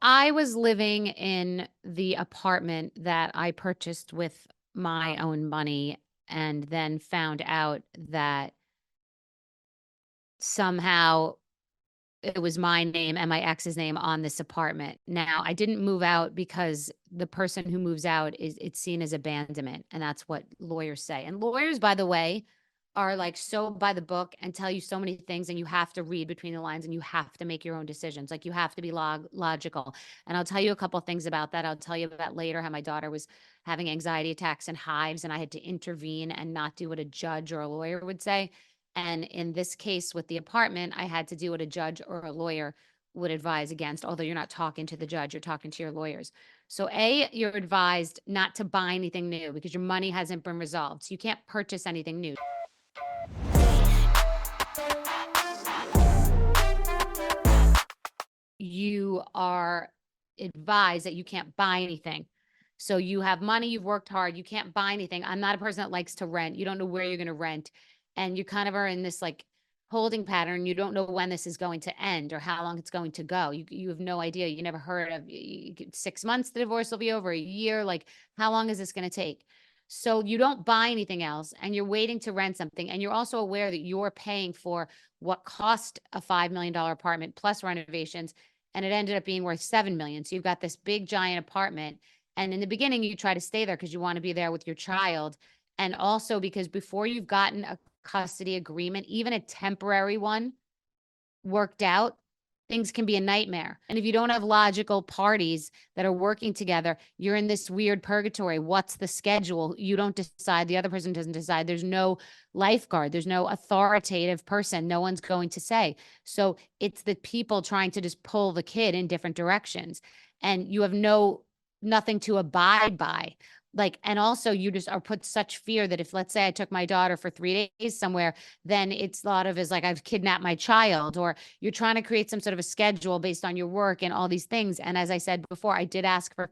I was living in the apartment that I purchased with my own money and then found out that somehow it was my name and my ex's name on this apartment. Now, I didn't move out because the person who moves out is it's seen as abandonment, and that's what lawyers say. And lawyers, by the way, are like so by the book and tell you so many things, and you have to read between the lines and you have to make your own decisions. Like you have to be logical. And I'll tell you a couple things about that. I'll tell you about later how my daughter was having anxiety attacks and hives, and I had to intervene and not do what a judge or a lawyer would say. And in this case with the apartment, I had to do what a judge or a lawyer would advise against, although you're not talking to the judge, you're talking to your lawyers. So A, you're advised not to buy anything new because your money hasn't been resolved. So you can't purchase anything new. You are advised that you can't buy anything. So you have money, you've worked hard, you can't buy anything. I'm not a person that likes to rent. You don't know where you're going to rent. And you kind of are in this like holding pattern. You don't know when this is going to end or how long it's going to go. You have no idea. You never heard of 6 months, the divorce will be over, a year. Like, how long is this going to take? So you don't buy anything else and you're waiting to rent something. And you're also aware that you're paying for what cost a $5 million apartment plus renovations. And it ended up being worth 7 million. So you've got this big giant apartment. And in the beginning, you try to stay there because you want to be there with your child. And also because before you've gotten a custody agreement, even a temporary one worked out, things can be a nightmare. And if you don't have logical parties that are working together, you're in this weird purgatory. What's the schedule? You don't decide. The other person doesn't decide. There's no lifeguard. There's no authoritative person. No one's going to say. So it's the people trying to just pull the kid in different directions. And you have nothing to abide by. Like, and also you just are put such fear that if, let's say I took my daughter for 3 days somewhere, then it's thought of as like I've kidnapped my child, or you're trying to create some sort of a schedule based on your work and all these things. And as I said before, I did ask for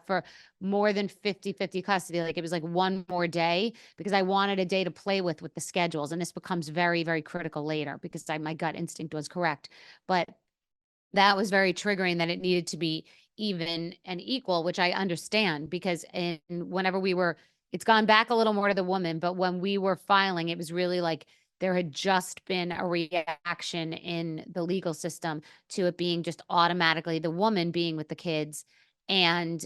for more than 50-50 custody. Like it was like one more day because I wanted a day to play with the schedules. And this becomes very, very critical later because my gut instinct was correct. But that was very triggering that it needed to be even and equal, which I understand because whenever it's gone back a little more to the woman, but when we were filing, it was really like there had just been a reaction in the legal system to it being just automatically the woman being with the kids. And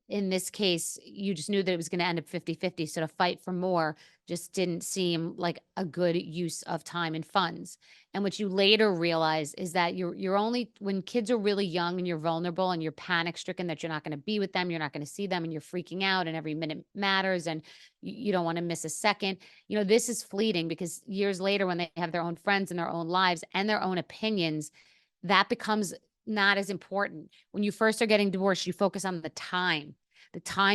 in this case, you just knew that it was going to end up 50-50. So to fight for more just didn't seem like a good use of time and funds. And what you later realize is that you're only when kids are really young and you're vulnerable and you're panic stricken that you're not going to be with them, you're not going to see them, and you're freaking out and every minute matters and you don't want to miss a second. This is fleeting because years later, when they have their own friends and their own lives and their own opinions, that becomes not as important. When you first are getting divorced, you focus on the time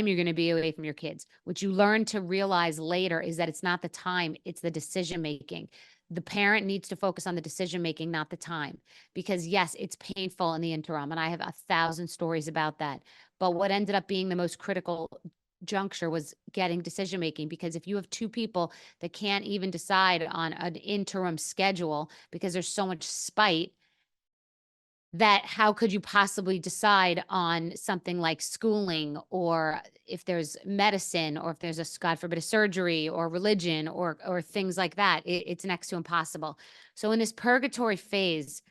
you're going to be away from your kids. What you learn to realize later is that it's not the time, it's the decision making. The parent needs to focus on the decision making, not the time. Because yes, it's painful in the interim. And I have 1,000 stories about that. But what ended up being the most critical juncture was getting decision making, because if you have two people that can't even decide on an interim schedule because there's so much spite, that how could you possibly decide on something like schooling, or if there's medicine, or if there's a, God forbid, a surgery or religion or things like that? It's next to impossible. So in this purgatory phase,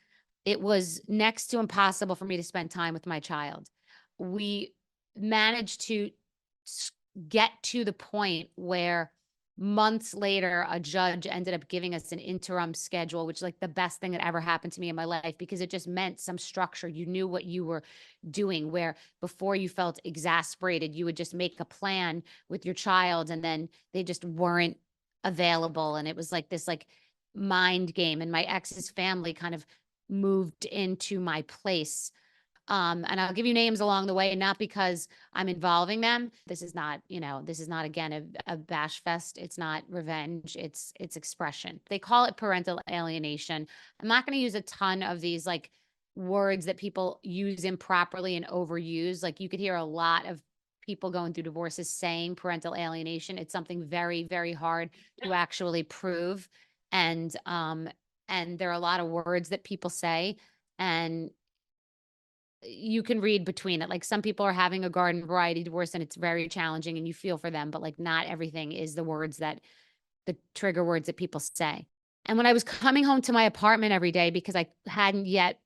it was next to impossible for me to spend time with my child. We managed to get to the point where months later, a judge ended up giving us an interim schedule, which is like the best thing that ever happened to me in my life, because it just meant some structure. You knew what you were doing, where before you felt exasperated, you would just make a plan with your child and then they just weren't available. And it was like this like mind game. And my ex's family kind of moved into my place. And I'll give you names along the way, not because I'm involving them. This is not, again, a bash fest. It's not revenge. It's expression. They call it parental alienation. I'm not going to use a ton of these like words that people use improperly and overuse. Like you could hear a lot of people going through divorces saying parental alienation. It's something very, very hard to actually prove. And there are a lot of words that people say, and you can read between it. Like some people are having a garden variety divorce and it's very challenging and you feel for them, but like not everything is the words that the trigger words that people say. And when I was coming home to my apartment every day because I hadn't yet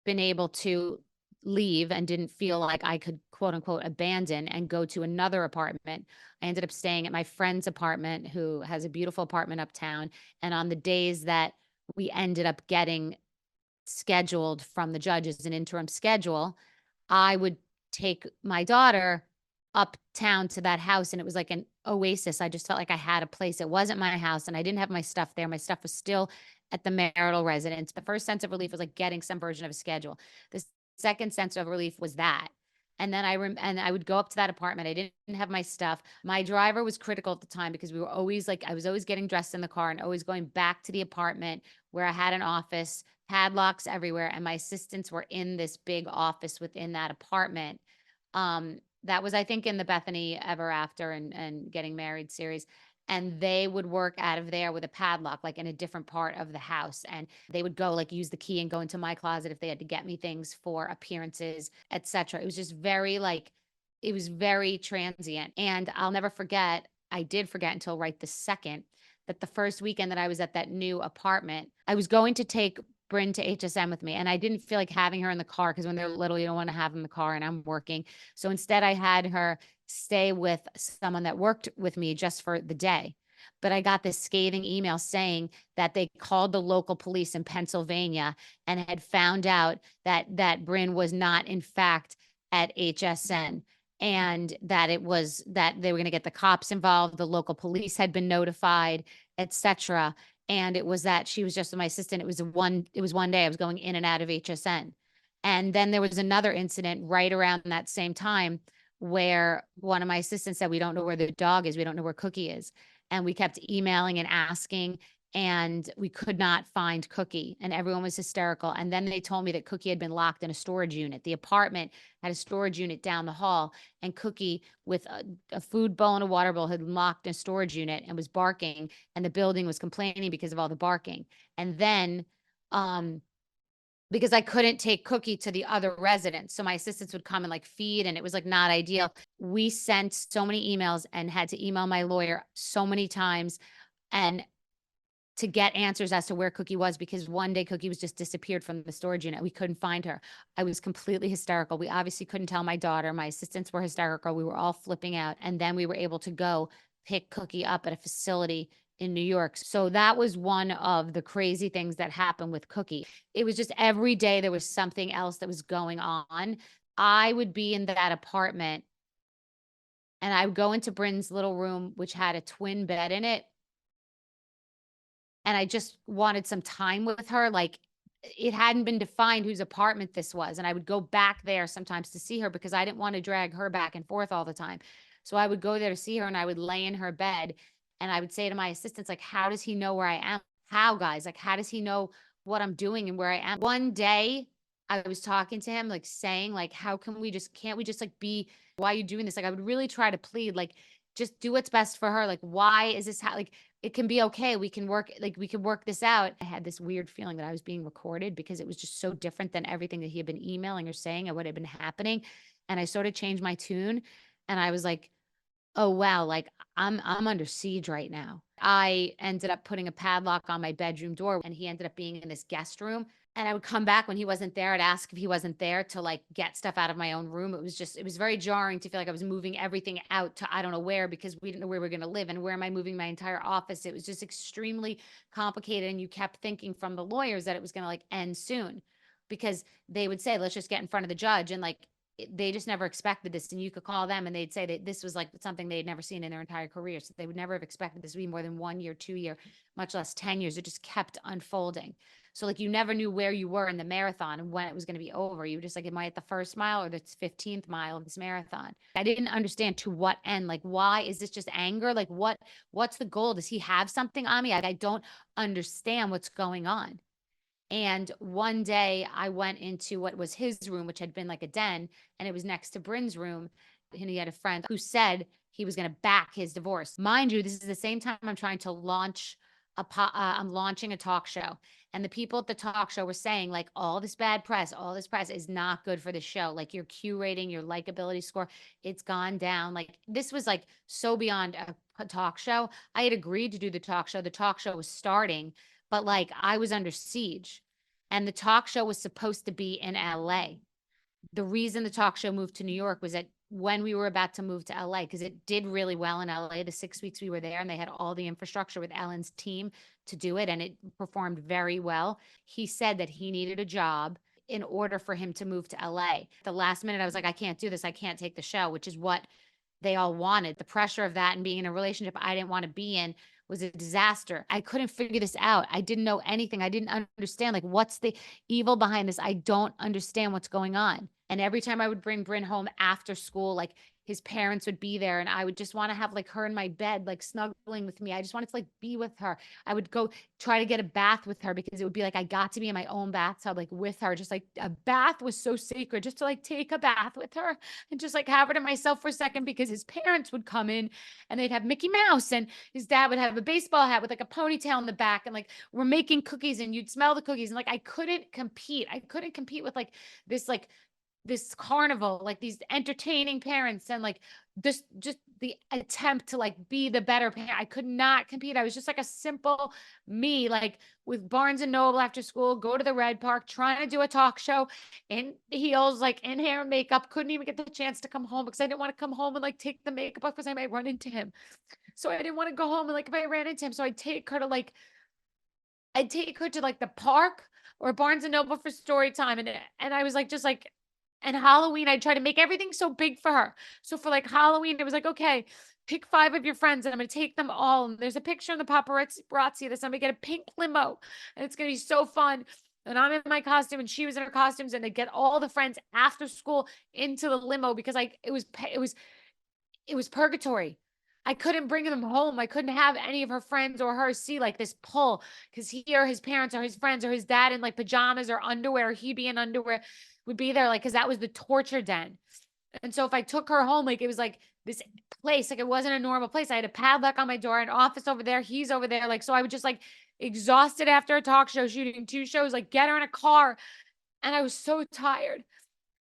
been able to leave and didn't feel like I could quote unquote abandon and go to another apartment. I ended up staying at my friend's apartment who has a beautiful apartment uptown. And on the days that we ended up getting scheduled from the judge as an interim schedule, I would take my daughter uptown to that house and it was like an oasis. I just felt like I had a place. It wasn't my house and I didn't have my stuff there. My stuff was still at the marital residence. The first sense of relief was like getting some version of a schedule. The second sense of relief was that. And then and I would go up to that apartment. I didn't have my stuff. My driver was critical at the time because we were always like, I was always getting dressed in the car and always going back to the apartment where I had an office, padlocks everywhere, and my assistants were in this big office within that apartment. That was, I think, in the Bethany Ever After and Getting Married series. And they would work out of there with a padlock, like in a different part of the house. And they would go like use the key and go into my closet if they had to get me things for appearances, etc. It was just very like, it was very transient. And I'll never forget, I did forget until right the second, that the first weekend that I was at that new apartment, I was going to take Bryn to HSM with me. And I didn't feel like having her in the car because when they're little, you don't want to have them in the car and I'm working. So instead, I had her stay with someone that worked with me just for the day. But I got this scathing email saying that they called the local police in Pennsylvania and had found out that Bryn was not, in fact, at HSN and that it was that they were going to get the cops involved. The local police had been notified, etc. And it was that she was just my assistant. It was one day I was going in and out of HSN. And then there was another incident right around that same time where one of my assistants said, we don't know where the dog is. We don't know where Cookie is. And we kept emailing and asking, and we could not find Cookie. And everyone was hysterical. And then they told me that Cookie had been locked in a storage unit. The apartment had a storage unit down the hall, and Cookie, with a food bowl and a water bowl, had been locked in a storage unit and was barking. And the building was complaining because of all the barking. And then, because I couldn't take Cookie to the other residents. So my assistants would come and like feed, and it was like not ideal. We sent so many emails and had to email my lawyer so many times and to get answers as to where Cookie was, because one day Cookie was just disappeared from the storage unit. We couldn't find her. I was completely hysterical. We obviously couldn't tell my daughter. My assistants were hysterical. We were all flipping out. And then we were able to go pick Cookie up at a facility in New York. So that was one of the crazy things that happened with Cookie. It was just every day there was something else that was going on. I would be in that apartment and I would go into Bryn's little room, which had a twin bed in it. And I just wanted some time with her. Like it hadn't been defined whose apartment this was. And I would go back there sometimes to see her because I didn't want to drag her back and forth all the time. So I would go there to see her and I would lay in her bed and I would say to my assistants, like, how does he know where I am? How, guys? Like, how does he know what I'm doing and where I am? One day I was talking to him, like saying, like, how can we just, can't we just like be, why are you doing this? Like, I would really try to plead, like, just do what's best for her. Like, why is this how, like, it can be okay. We can work, like, we can work this out. I had this weird feeling that I was being recorded because it was just so different than everything that he had been emailing or saying and what had been happening. And I sort of changed my tune and I was like, oh, wow, like I'm under siege right now. I ended up putting a padlock on my bedroom door and he ended up being in this guest room. And I would come back when he wasn't there. I'd ask if he wasn't there to like get stuff out of my own room. It was very jarring to feel like I was moving everything out to I don't know where because we didn't know where we were going to live and where am I moving my entire office. It was just extremely complicated. And you kept thinking from the lawyers that it was going to like end soon because they would say, let's just get in front of the judge. And like, they just never expected this. And you could call them and they'd say that this was like something they'd never seen in their entire career. So they would never have expected this to be more than 1 year, 2 year, much less 10 years. It just kept unfolding. So like you never knew where you were in the marathon and when it was going to be over. You were just like, am I at the first mile or the 15th mile of this marathon? I didn't understand to what end. Like, why is this just anger? Like what's the goal? Does he have something on me? I don't understand what's going on. And one day I went into what was his room, which had been like a den, and it was next to Bryn's room. And he had a friend who said he was going to back his divorce. Mind you, this is the same time I'm trying to launch I'm launching a talk show. And the people at the talk show were saying, like, all this bad press, all this press is not good for the show. Like, your Q rating, your likability score, it's gone down. Like, this was like so beyond a talk show. I had agreed to do the talk show. The talk show was starting, but like, I was under siege. And the talk show was supposed to be in LA. The reason the talk show moved to New York was that when we were about to move to LA, because it did really well in LA the 6 weeks we were there, and they had all the infrastructure with Ellen's team to do it, and it performed very well. He said that he needed a job in order for him to move to LA. The last minute, I was like, I can't do this. I can't take the show, which is what they all wanted. The pressure of that and being in a relationship I didn't want to be in was a disaster. I couldn't figure this out. I didn't know anything. I didn't understand, like, what's the evil behind this? I don't understand what's going on. And every time I would bring Bryn home after school, like, his parents would be there and I would just want to have like her in my bed, like snuggling with me. I just wanted to like be with her. I would go try to get a bath with her because it would be like I got to be in my own bathtub, like with her. Just like a bath was so sacred, just to like take a bath with her and just like have her to myself for a second, because his parents would come in and they'd have Mickey Mouse and his dad would have a baseball hat with like a ponytail in the back, and like we're making cookies and you'd smell the cookies, and like I couldn't compete. I couldn't compete with this carnival, like these entertaining parents, and like this just the attempt to like be the better parent. I could not compete. I was just like a simple me, like with Barnes and Noble after school, go to the Red Park, trying to do a talk show in heels, like in hair and makeup. Couldn't even get the chance to come home because I didn't want to come home and like take the makeup off because I might run into him. So I didn't want to go home and like if I ran into him. So I'd take her to like the park or Barnes and Noble for story time. And I was like, just like, and Halloween, I try to make everything so big for her. So for like Halloween, it was like, okay, pick 5 of your friends and I'm going to take them all. And there's a picture in the paparazzi of this. I'm going to get a pink limo and it's going to be so fun. And I'm in my costume and she was in her costumes, and they get all the friends after school into the limo because it was purgatory. I couldn't bring them home. I couldn't have any of her friends or her see like this pull, because he or his parents or his friends or his dad in like pajamas or underwear, he'd be in underwear, would be there, like, because that was the torture den. And so if I took her home, like it was like this place, like it wasn't a normal place. I had a padlock on my door, an office over there, he's over there. Like, so I would just like exhausted after a talk show, shooting 2 shows, like get her in a car. And I was so tired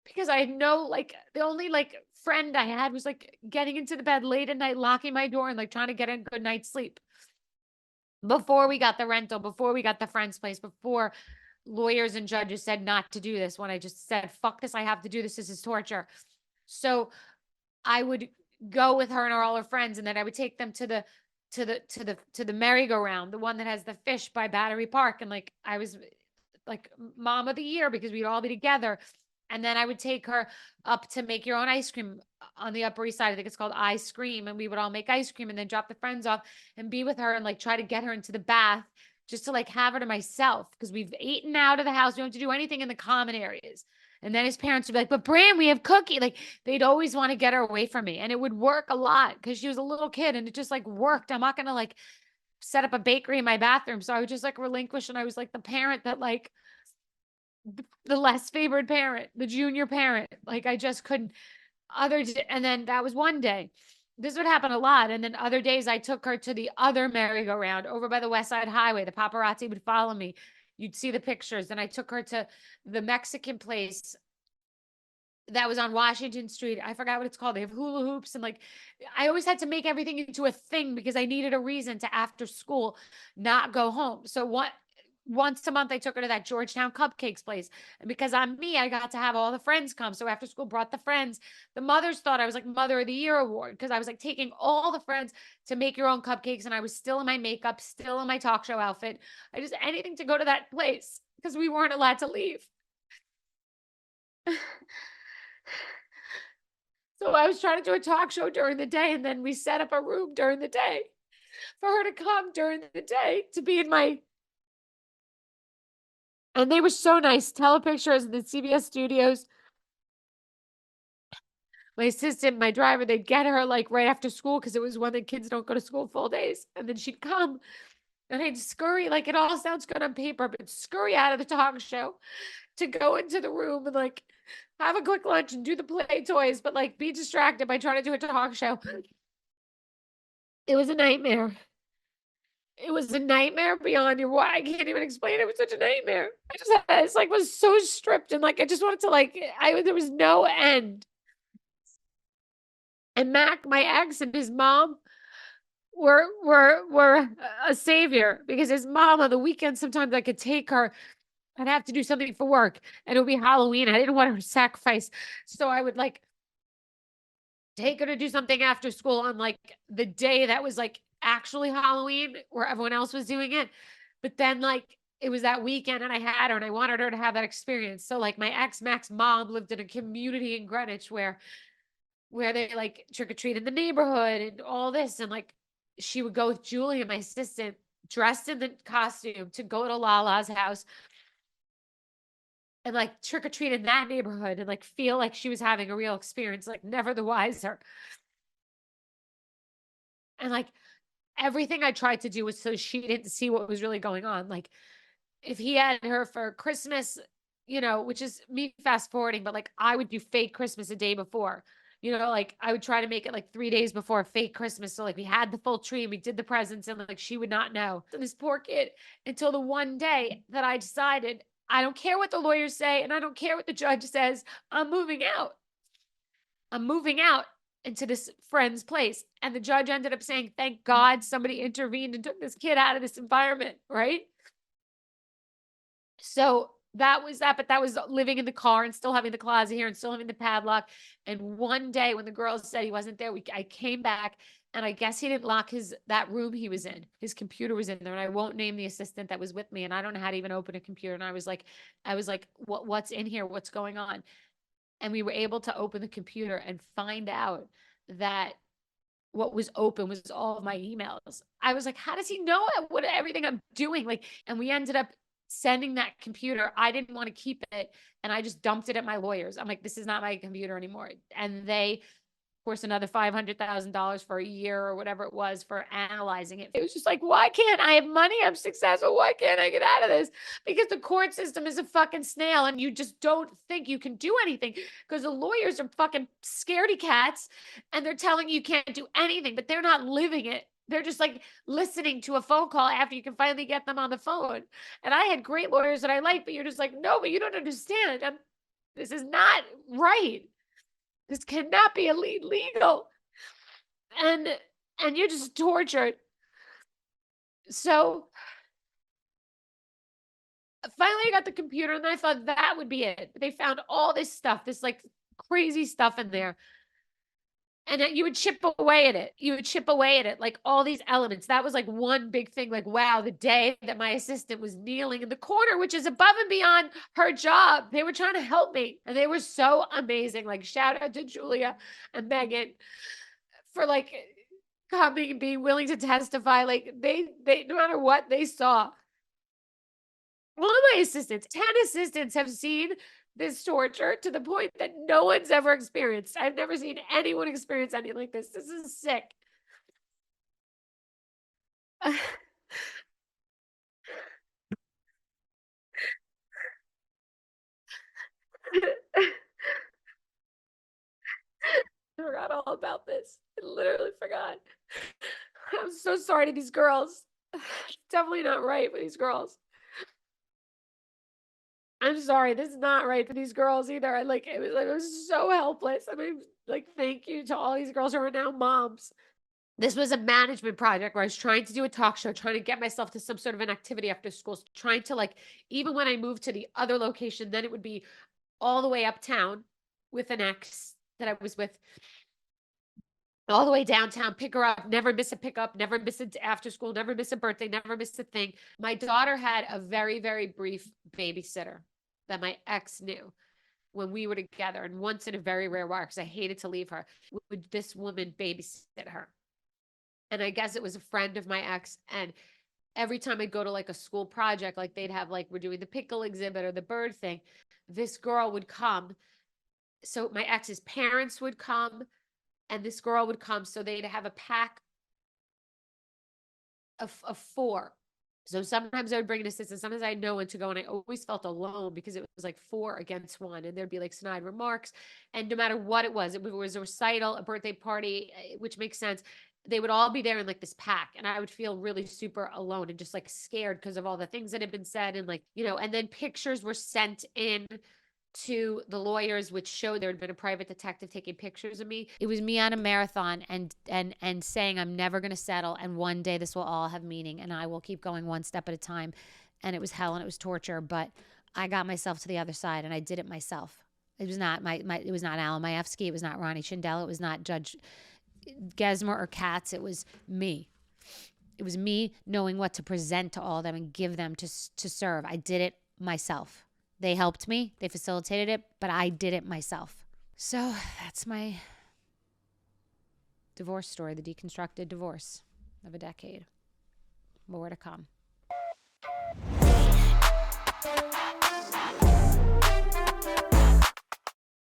because I had no, like, the only like friend I had was like getting into the bed late at night, locking my door and like trying to get a good night's sleep before we got the rental, before we got the friend's place, before lawyers and judges said not to do this. When I just said, fuck this, I have to do this. This is torture. So I would go with her and all her friends, and then I would take them to the merry-go-round, the one that has the fish by Battery Park. And like I was like mom of the year because we'd all be together. And then I would take her up to make your own ice cream on the Upper East Side. I think it's called Ice Cream. And we would all make ice cream and then drop the friends off and be with her and like try to get her into the bath just to like have her to myself, because we've eaten out of the house. We don't have to do anything in the common areas. And then his parents would be like, but Bran, we have Cookie. Like they'd always want to get her away from me. And it would work a lot because she was a little kid and it just like worked. I'm not going to like set up a bakery in my bathroom. So I would just like relinquish. And I was like the parent that like, the less favored parent, the junior parent. Like I just couldn't. And then that was one day. This would happen a lot. And then other days I took her to the other merry-go-round over by the West Side Highway. The paparazzi would follow me. You'd see the pictures. Then I took her to the Mexican place that was on Washington Street. I forgot what it's called. They have hula hoops, and like I always had to make everything into a thing because I needed a reason to after school not go home. So once a month I took her to that Georgetown cupcakes place. And because I'm me, I got to have all the friends come. So after school brought the friends. The mothers thought I was like Mother of the Year award because I was like taking all the friends to make your own cupcakes, and I was still in my makeup, still in my talk show outfit. I just anything to go to that place because we weren't allowed to leave. So I was trying to do a talk show during the day, and then we set up a room during the day for her to come during the day to be in my. And they were so nice. Telepictures in the CBS studios. My assistant, my driver, they'd get her like right after school because it was when the kids don't go to school full days. And then she'd come and I'd scurry, like it all sounds good on paper, but scurry out of the talk show to go into the room and like have a quick lunch and do the play toys, but like be distracted by trying to do a talk show. It was a nightmare. It was a nightmare beyond your I can't even explain it. It was such a nightmare. I just had, it's like was so stripped and like I just wanted to like there was no end. And Mac, my ex, and his mom were a savior because his mom on the weekend sometimes I could take her. I'd have to do something for work and it would be Halloween. I didn't want her to sacrifice. So I would like take her to do something after school on like the day that was like actually Halloween where everyone else was doing it. But then like it was that weekend and I had her and I wanted her to have that experience. So like my ex Mac's mom lived in a community in Greenwich where they like trick or treat in the neighborhood and all this. And like she would go with Julie, my assistant, dressed in the costume to go to Lala's house and like trick or treat in that neighborhood and like feel like she was having a real experience, like never the wiser. And like everything I tried to do was so she didn't see what was really going on. Like if he had her for Christmas, which is me fast forwarding, but like I would do fake Christmas a day before. Like I would try to make it like 3 days before fake Christmas. So like we had the full tree and we did the presents and like she would not know. And this poor kid until the one day that I decided I don't care what the lawyers say and I don't care what the judge says. I'm moving out. I'm moving out into this friend's place. And the judge ended up saying, thank God somebody intervened and took this kid out of this environment. Right. So that was that, but that was living in the car and still having the closet here and still having the padlock. And one day when the girls said he wasn't there, I came back and I guess he didn't lock that room he was in. His computer was in there and I won't name the assistant that was with me. And I don't know how to even open a computer. And I was like, what's in here? What's going on? And we were able to open the computer and find out that what was open was all of my emails. I was like, how does he know what everything I'm doing? Like, and we ended up sending that computer. I didn't want to keep it. And I just dumped it at my lawyers. I'm like, this is not my computer anymore. And they, of course, another $500,000 for a year or whatever it was for analyzing it. It was just like, why can't I have money? I'm successful. Why can't I get out of this? Because the court system is a fucking snail and you just don't think you can do anything because the lawyers are fucking scaredy cats and they're telling you can't do anything, but they're not living it. They're just like listening to a phone call after you can finally get them on the phone. And I had great lawyers that I liked, but you're just like, no, but you don't understand. This is not right. This cannot be illegal. And you're just tortured. So finally I got the computer and I thought that would be it. They found all this stuff, this like crazy stuff in there. And you would chip away at it. You would chip away at it, like all these elements. That was like one big thing. Like, wow, the day that my assistant was kneeling in the corner, which is above and beyond her job. They were trying to help me. And they were so amazing. Like, shout out to Julia and Megan for like coming and being willing to testify. Like they no matter what they saw. One of my assistants, 10 assistants have seen this torture to the point that no one's ever experienced. I've never seen anyone experience anything like this. This is sick. I forgot all about this. I literally forgot. I'm so sorry to these girls. Definitely not right for these girls. I'm sorry. This is not right for these girls either. I was so helpless. I mean, like, thank you to all these girls who are now moms. This was a management project where I was trying to do a talk show, trying to get myself to some sort of an activity after school, trying to like, even when I moved to the other location, then it would be all the way uptown with an ex that I was with, all the way downtown, pick her up, never miss a pickup, never miss it after school, never miss a birthday, never miss a thing. My daughter had a very, very brief babysitter that my ex knew when we were together. And once in a very rare while, because I hated to leave her, would this woman babysit her. And I guess it was a friend of my ex. And every time I'd go to like a school project, like they'd have like, we're doing the pickle exhibit or the bird thing, this girl would come. So my ex's parents would come and this girl would come. So they'd have a pack of four. So sometimes I would bring an assistant. Sometimes I had no one to go. And I always felt alone because it was like 4 against 1. And there'd be like snide remarks. And no matter what it was a recital, a birthday party, which makes sense. they would all be there in like this pack, and I would feel really super alone and just like scared because of all the things that had been said, and like, and then pictures were sent in to the lawyers, which showed there had been a private detective taking pictures of me. It was me on a marathon and saying I'm never going to settle, and one day this will all have meaning and I will keep going one step at a time. And it was hell and it was torture, but I got myself to the other side and I did it myself. It was not it was not Alan Majewski, it was not Ronnie Schindel, it was not Judge Gesmer or Katz, it was me. It was me knowing what to present to all of them and give them to serve. I did it myself. They helped me, they facilitated it, but I did it myself. So that's my divorce story, the deconstructed divorce of a decade. More to come.